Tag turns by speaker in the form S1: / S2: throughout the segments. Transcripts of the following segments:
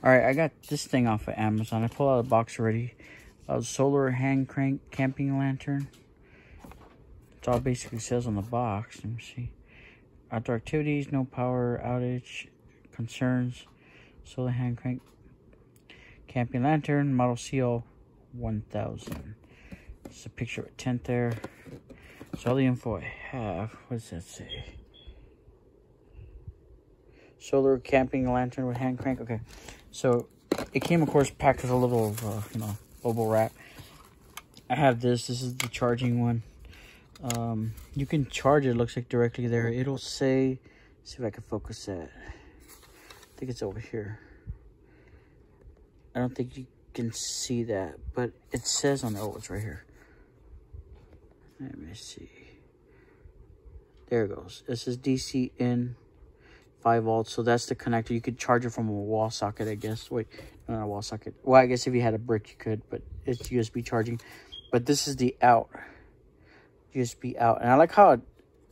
S1: Alright, I got this thing off of Amazon. I pulled out a box already. Solar hand crank camping lantern. It's all basically says on the box. Let me see. Outdoor activities, no power outage concerns. Solar hand crank camping lantern, model CO 1000. It's a picture of a tent there. So all the info I have, what does that say? Solar camping lantern with hand crank. Okay, so it came, of course, packed with a little, bubble wrap. I have this. This is the charging one. You can charge it. Looks like directly there. It'll say. See if I can focus that. I think it's over here. I don't think you can see that, but it says on the. Oh, it's right here. Let me see. There it goes. This is DC in 5 volts, so that's the connector. You could charge it from a wall socket, I guess. Wait, not a wall socket. Well, I guess if you had a brick, you could, but it's USB charging. But this is the out. USB out. And I like how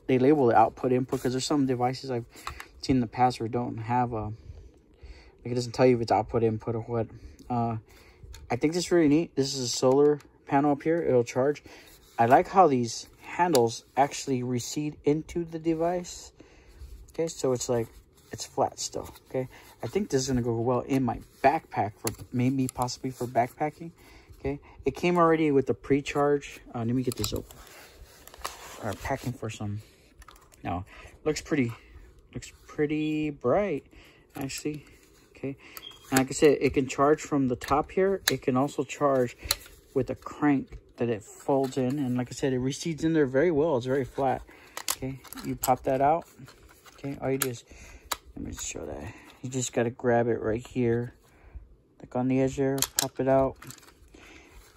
S1: they label the output input, because there's some devices I've seen in the past where don't have a, like, it doesn't tell you if it's output input or what. I think this is really neat. This is a solar panel up here. It'll charge. I like how these handles actually recede into the device. Okay, so it's like, it's flat still. Okay, I think this is gonna go well in my backpack, for maybe possibly for backpacking. Okay, it came already with the pre-charge. Let me get this open. Or packing for some. Now, looks pretty bright, actually. Okay, and like I said, it can charge from the top here. It can also charge with a crank that it folds in, and like I said, it recedes in there very well. It's very flat. Okay, you pop that out. Okay, all you do is, let me show that. You just got to grab it right here, like on the edge there, pop it out,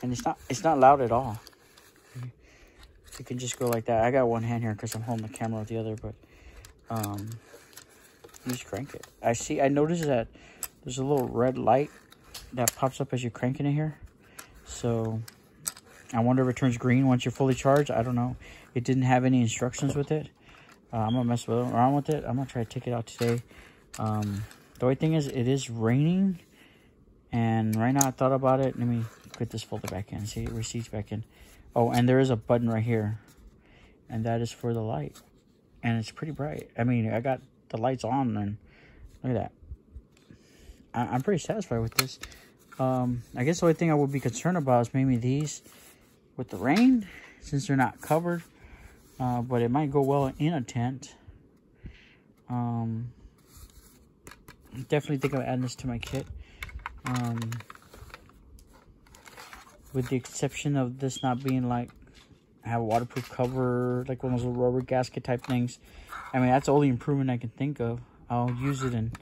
S1: and it's not loud at all. Okay. You can just go like that. I got one hand here because I'm holding the camera with the other, but you just crank it. I noticed that there's a little red light that pops up as you're cranking it here, so I wonder if it turns green once you're fully charged. I don't know. It didn't have any instructions with it. I'm gonna mess around with it. I'm gonna try to take it out today. The only thing is, it is raining, and right now I thought about it. Let me put this folder back in. See, it recedes back in. Oh, and there is a button right here, and that is for the light, and it's pretty bright. I mean, I got the lights on, and look at that. I'm pretty satisfied with this. I guess the only thing I would be concerned about is maybe these with the rain, since they're not covered. But it might go well in a tent. Definitely think of adding this to my kit. With the exception of this not being like, have a waterproof cover, like one of those little rubber gasket type things. I mean, that's the only improvement I can think of. I'll use it and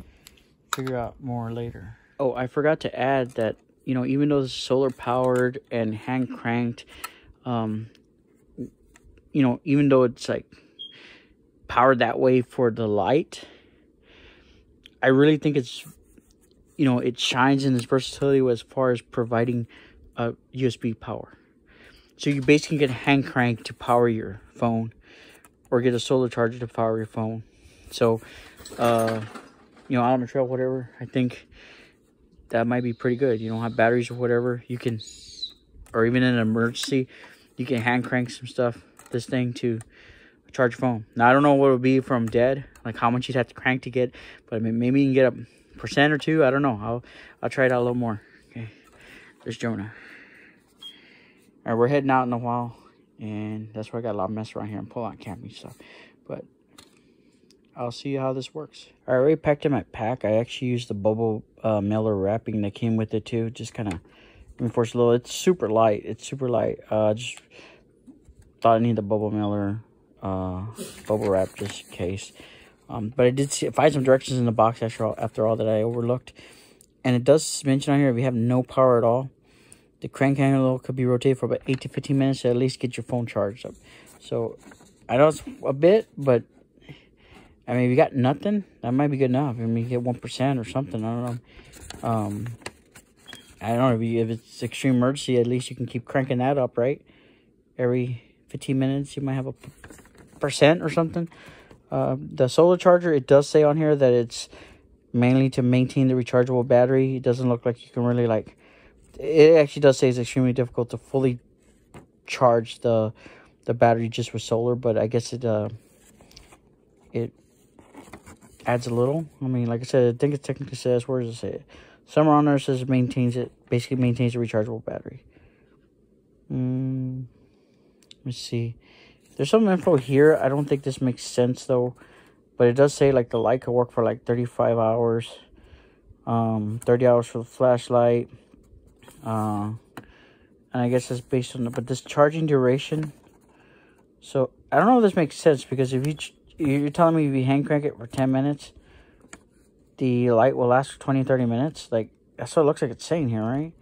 S1: figure out more later. Oh, I forgot to add that, you know, even though it's solar powered and hand cranked, you know, even though it's like powered that way for the light, I really think it's, you know, it shines in its versatility as far as providing USB power. So you basically get a hand crank to power your phone, or get a solar charger to power your phone. So, you know, out on the trail, whatever, I think that might be pretty good. You don't have batteries or whatever, you can, or even in an emergency, you can hand crank some stuff, this thing, to charge your phone. Now, I don't know what it would be from dead, like how much you'd have to crank to get, but I mean, maybe you can get a percent or two. I don't know. I'll try it out a little more. Okay, there's Jonah. All right, we're heading out in a while, and that's why I got a lot of mess around here and pull out camping stuff. But I'll see how this works. I already packed in my pack. I actually used the bubble mailer wrapping that came with it too. Just kind of reinforce a little. It's super light. It's super light. Just thought I need the bubble mailer bubble wrap just in case. But I did find some directions in the box after all that I overlooked. And it does mention on here, if you have no power at all, the crank handle could be rotated for about 8 to 15 minutes to at least get your phone charged up. So I know it's a bit, but I mean, if you got nothing, that might be good enough. I mean, you get 1% or something. I don't know. I don't know, if it's extreme emergency, at least you can keep cranking that up, right? Every 15 minutes, you might have a percent or something. The solar charger, it does say on here that it's mainly to maintain the rechargeable battery. It doesn't look like you can really like, it actually does say it's extremely difficult to fully charge the battery just with solar, but I guess it adds a little. I mean, like I said, I think it technically says, where does it say it? Somewhere on there says basically maintains a rechargeable battery. Let's see. There's some info here. I don't think this makes sense though, but it does say like the light could work for like 35 hours. 30 hours for the flashlight. And I guess that's based on but this charging duration. So I don't know if this makes sense, because if you're telling me if you hand crank it for 10 minutes, the light will last for 20-30 minutes. Like, that's what it looks like it's saying here, right?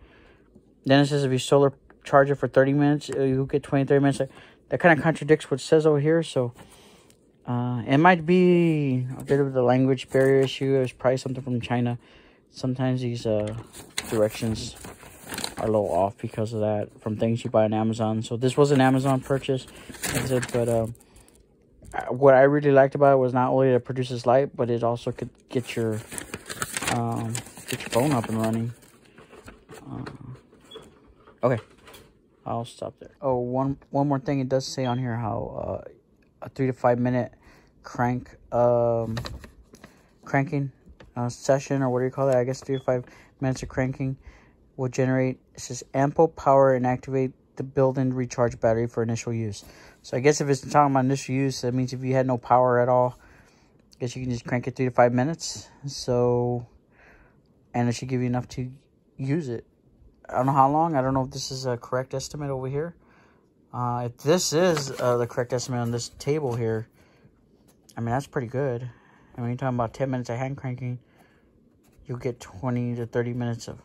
S1: Then it says if you solar charge it for 30 minutes, you'll get 20-30 minutes. That kind of contradicts what it says over here. So it might be a bit of the language barrier issue. It was probably something from China. Sometimes these directions are a little off because of that, from things you buy on Amazon. So this was an Amazon purchase, like I said, but what I really liked about it was not only that it produces light, but it also could get your phone up and running. Okay, I'll stop there. Oh, one more thing. It does say on here how a 3 to 5 minute cranking session, or what do you call that? I guess 3 to 5 minutes of cranking will generate, it says, ample power and activate the built-in recharge battery for initial use. So I guess if it's talking about initial use, that means if you had no power at all, I guess you can just crank it 3 to 5 minutes. So, and it should give you enough to use it. I don't know how long. I don't know if this is a correct estimate over here. If this is the correct estimate on this table here, I mean, that's pretty good. I mean, you're talking about 10 minutes of hand cranking, you'll get 20 to 30 minutes of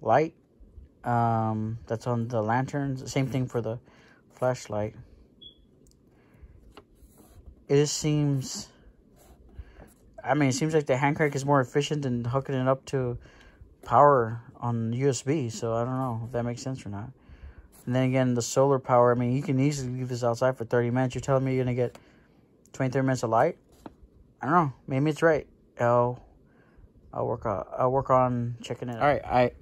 S1: light. That's on the lanterns. Same thing for the flashlight. It just seems, I mean, it seems like the hand crank is more efficient than hooking it up to power on USB. So I don't know if that makes sense or not. And then again, the solar power, I mean, you can easily leave this outside for 30 minutes. You're telling me you're going to get 20-30 minutes of light? I don't know. Maybe it's right. I'll work on checking it out. All right, I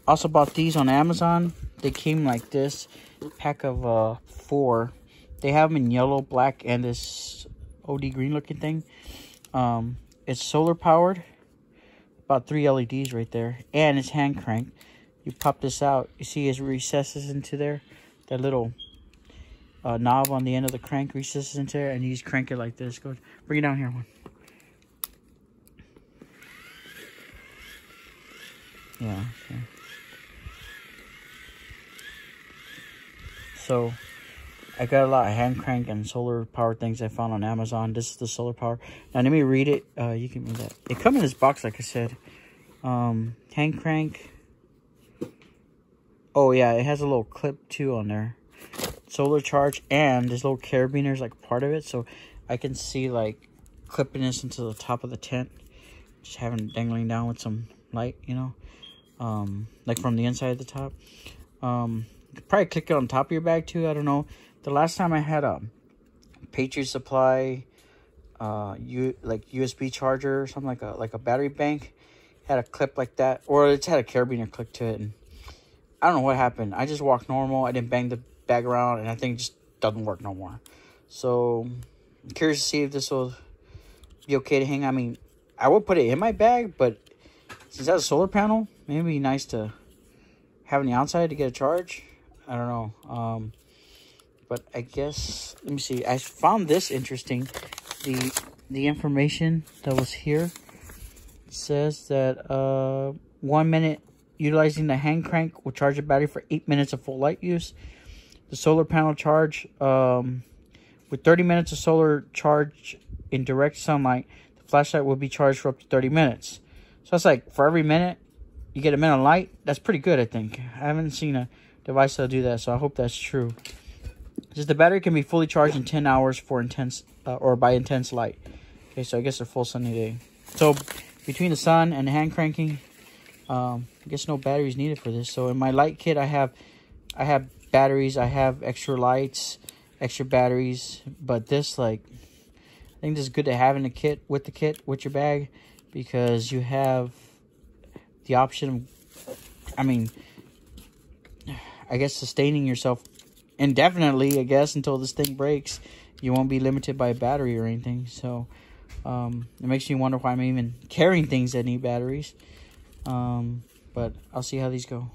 S1: also bought these on Amazon. They came like this, pack of 4. They have them in yellow, black, and this OD green looking thing. It's solar powered. About 3 LEDs right there, and it's hand crank. You pop this out. You see it recesses into there. That little knob on the end of the crank recesses into there, and you just crank it like this. Go, bring it down here, one. Yeah. Okay. So I got a lot of hand crank and solar power things I found on Amazon. This is the solar power. Now let me read it. You can read that. It comes in this box, like I said. Hand crank. Oh yeah, it has a little clip too on there. Solar charge, and this little carabiner is like part of it, so I can see like clipping this into the top of the tent, just having it dangling down with some light, you know, like from the inside of the top. You could probably click it on top of your bag too. I don't know. The last time I had a Patriot Supply, like USB charger or something, like a battery bank, had a clip like that, or it's had a carabiner click to it, and I don't know what happened. I just walked normal. I didn't bang the bag around, and I think it just doesn't work no more. So I'm curious to see if this will be okay to hang. I mean, I would put it in my bag, but since that's a solar panel, maybe it'd be nice to have on the outside to get a charge. I don't know. But I guess, let me see. I found this interesting. The information that was here says that 1 minute utilizing the hand crank will charge the battery for 8 minutes of full light use. The solar panel charge, with 30 minutes of solar charge in direct sunlight, the flashlight will be charged for up to 30 minutes. So that's like for every minute you get a minute of light. That's pretty good, I think. I haven't seen a device that'll do that, so I hope that's true. Just the battery can be fully charged in 10 hours for intense or by intense light. Okay, so I guess a full sunny day. So between the sun and the hand cranking, I guess no batteries needed for this. So in my light kit, I have batteries, I have extra lights, extra batteries, but this, like, I think this is good to have in the kit, with your bag, because you have the option of, I mean, I guess sustaining yourself indefinitely, I guess, until this thing breaks. You won't be limited by a battery or anything. So it makes me wonder why I'm even carrying things that need batteries. But I'll see how these go.